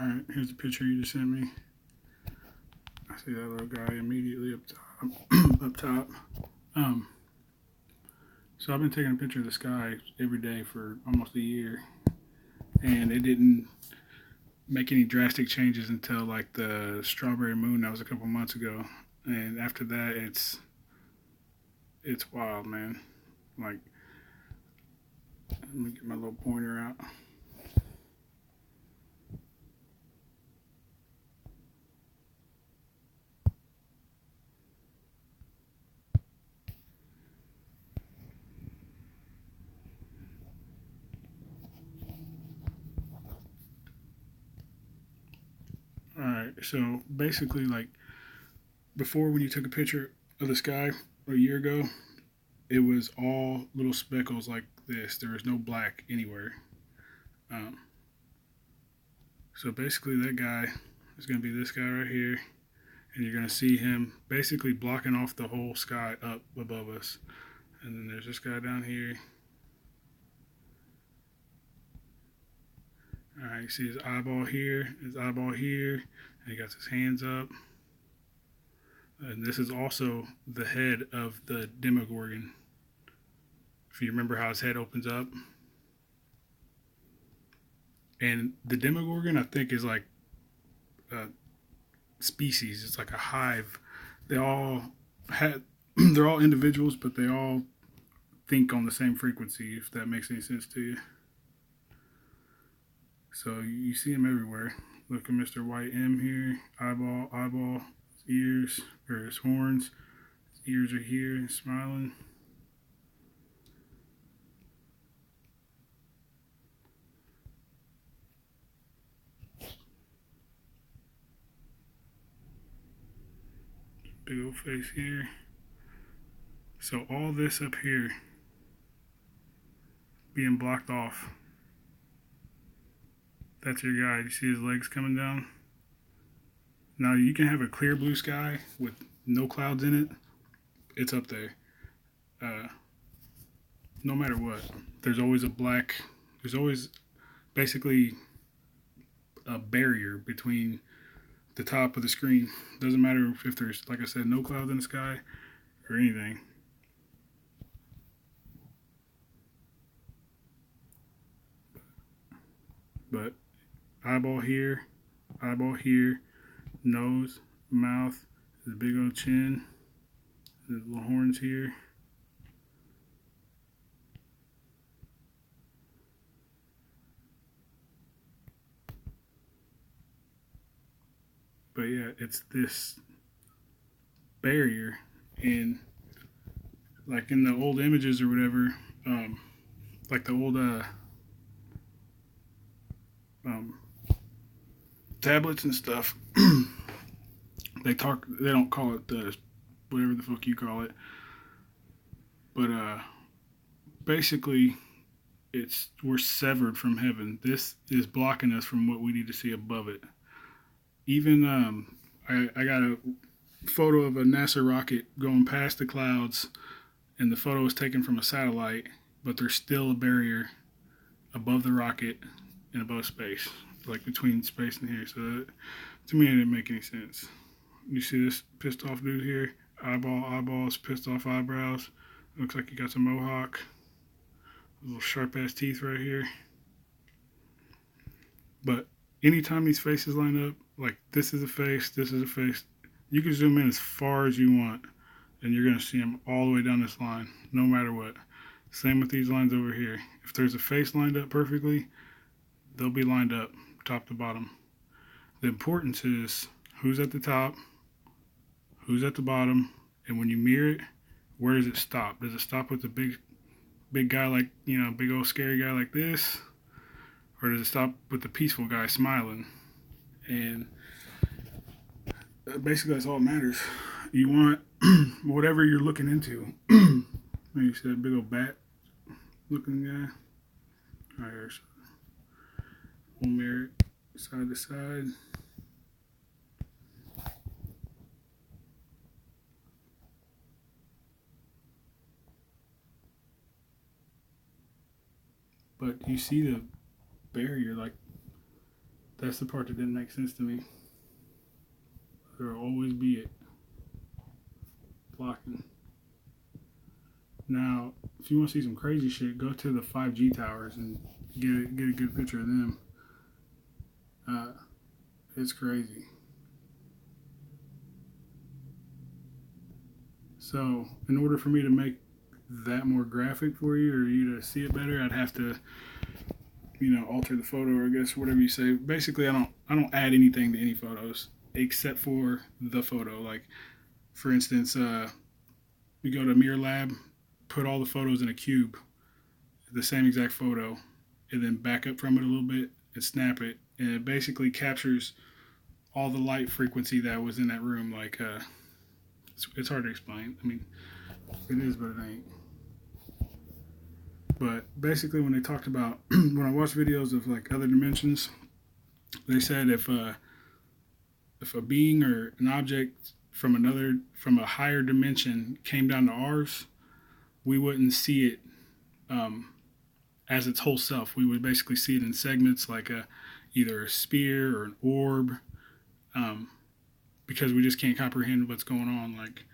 Alright, here's the picture you just sent me. I see that little guy immediately up top. Up top. So I've been taking a picture of the sky every day for almost a year, and it didn't make any drastic changes until like the strawberry moon that was a couple months ago, and after that it's wild, man. Like, let me get my little pointer out. All right, so basically, like, before, when you took a picture of the sky a year ago, it was all little speckles like this. There was no black anywhere. Um, so basically, that guy is going to be this guy right here, and you're going to see him basically blocking off the whole sky up above us. And then there's this guy down here. All right, you see his eyeball here, and he got his hands up. And this is also the head of the Demogorgon. If you remember how his head opens up. And the Demogorgon, I think, is like a species. It's like a hive. They all they're all individuals, but they all think on the same frequency, if that makes any sense to you. So you see him everywhere. Look at Mr. White M here. Eyeball, ears, or his horns. His ears are here, he's smiling. Big old face here. So all this up here being blocked off. That's your guy. You see his legs coming down? Now you can have a clear blue sky with no clouds in it. It's up there. No matter what. There's always basically a barrier between the top of the screen. Doesn't matter if there's, like I said, no clouds in the sky or anything. But eyeball here, nose, mouth, his big old chin, his little horns here. But yeah, it's this barrier, and like in the old images or whatever, like the old tablets and stuff, they don't call it the whatever the fuck you call it, but basically we're severed from heaven. This is blocking us from what we need to see above it. Even I got a photo of a NASA rocket going past the clouds, and the photo was taken from a satellite, but there's still a barrier above the rocket and above space, like between space and here. So to me, it didn't make any sense. You see this pissed off dude here? Eyeballs, pissed off eyebrows. Looks like he got some mohawk. Little sharp ass teeth right here. But anytime these faces line up, like this is a face, you can zoom in as far as you want, and you're going to see them all the way down this line, no matter what. Same with these lines over here. If there's a face lined up perfectly, they'll be lined up top to bottom. The importance is who's at the top, who's at the bottom, and when you mirror it, where does it stop? Does it stop with the big guy, like, big old scary guy like this? Or does it stop with the peaceful guy smiling? And basically that's all that matters. You want whatever you're looking into. Maybe you see that big old bat looking guy. Alright, we'll mirror it side to side. But you see the barrier, like That's the part that didn't make sense to me. There will always be it blocking. Now, if you want to see some crazy shit, go to the 5G towers and get a good picture of them. It's crazy. So, in order for me to make that more graphic for you, or you to see it better, I'd have to, alter the photo, or I guess whatever you say. Basically, I don't add anything to any photos except for the photo. Like, for instance, we go to Mirror Lab, put all the photos in a cube, the same exact photo, and then back up from it a little bit and snap it, and it basically captures all the light frequency that was in that room. Like, it's hard to explain. I mean, it is, but it ain't. But basically, when they talked about when I watched videos of like other dimensions, they said if a being or an object from a higher dimension came down to ours, we wouldn't see it as its whole self. We would basically see it in segments, like either a spear or an orb, because we just can't comprehend what's going on. Like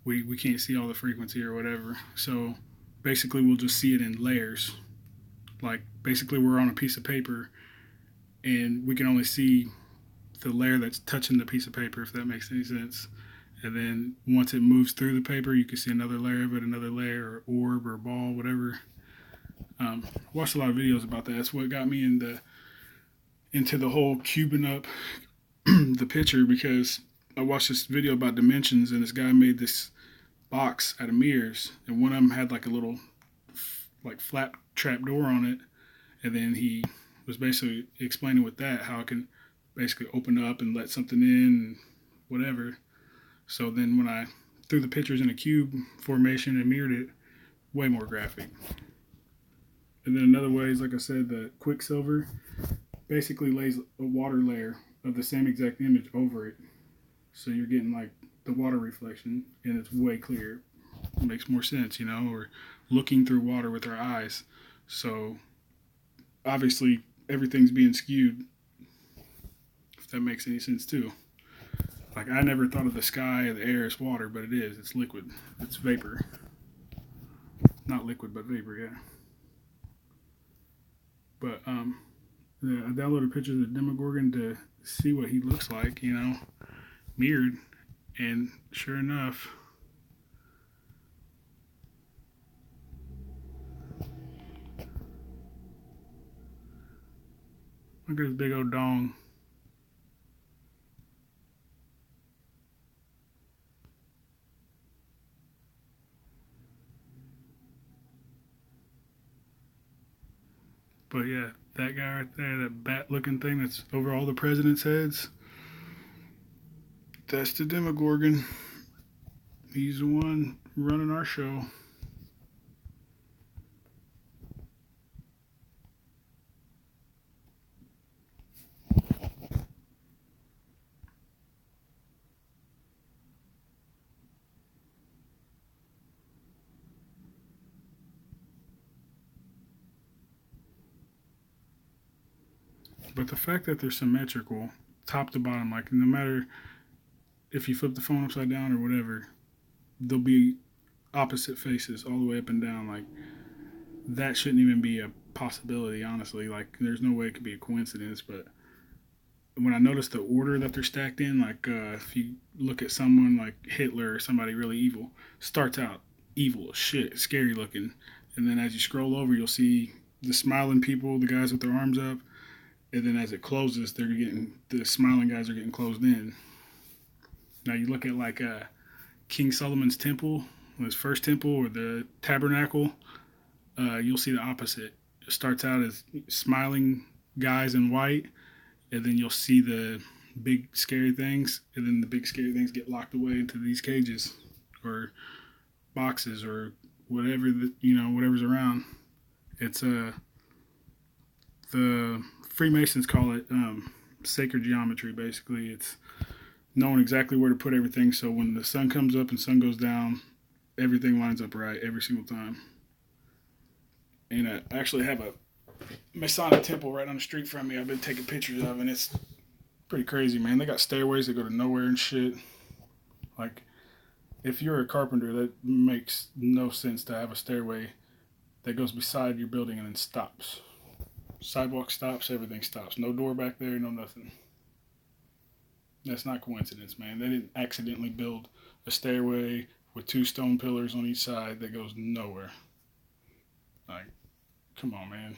we can't see all the frequency or whatever. So basically, we'll just see it in layers. Like basically, we're on a piece of paper, and we can only see the layer that's touching the piece of paper, if that makes any sense. And then once it moves through the paper, you can see another layer of it, another layer, or orb, or ball, whatever. Watched a lot of videos about that. That's what got me into the whole cubing up the picture, because I watched this video about dimensions, and this guy made this box out of mirrors, and one of them had like a little like flap trap door on it, and then he was basically explaining with that how it can basically open up and let something in and whatever. So then when I threw the pictures in a cube formation and mirrored it, way more graphic. And then another way is, like I said, the Quicksilver basically lays a water layer of the same exact image over it. So you're getting like the water reflection, and it's way clearer. It makes more sense, or looking through water with our eyes. So obviously everything's being skewed, if that makes any sense too. Like, I never thought of the sky or the air as water, but it is. It's liquid. It's vapor. Not liquid, but vapor, yeah. But yeah, I downloaded pictures of the Demogorgon to see what he looks like, mirrored, and sure enough, look at his big old dong. But yeah, that guy right there, that bat-looking thing that's over all the presidents' heads, that's the Demogorgon. He's the one running our show. But the fact that they're symmetrical, top to bottom, like no matter if you flip the phone upside down or whatever, they'll be opposite faces all the way up and down. Like, that shouldn't even be a possibility, honestly. Like, there's no way it could be a coincidence. But when I noticed the order that they're stacked in, like if you look at someone like Hitler or somebody really evil, starts out evil as shit, scary looking. And then as you scroll over, you'll see the smiling people, the guys with their arms up. And then as it closes, the smiling guys are getting closed in. Now you look at like King Solomon's temple, his first temple, or the tabernacle, you'll see the opposite. It starts out as smiling guys in white, and then you'll see the big scary things, and then the big scary things get locked away into these cages or boxes or whatever whatever's around. It's the Freemasons call it sacred geometry. Basically, it's knowing exactly where to put everything, so when the sun comes up and sun goes down, everything lines up right every single time. And I actually have Masonic temple right on the street from me. I've been taking pictures of, and it's pretty crazy, man. They got stairways that go to nowhere and shit. Like, if you're a carpenter, that makes no sense to have a stairway that goes beside your building and then stops. Sidewalk stops, everything stops. No door back there, no nothing. That's not coincidence, man. They didn't accidentally build a stairway with two stone pillars on each side that goes nowhere. Like, come on, man.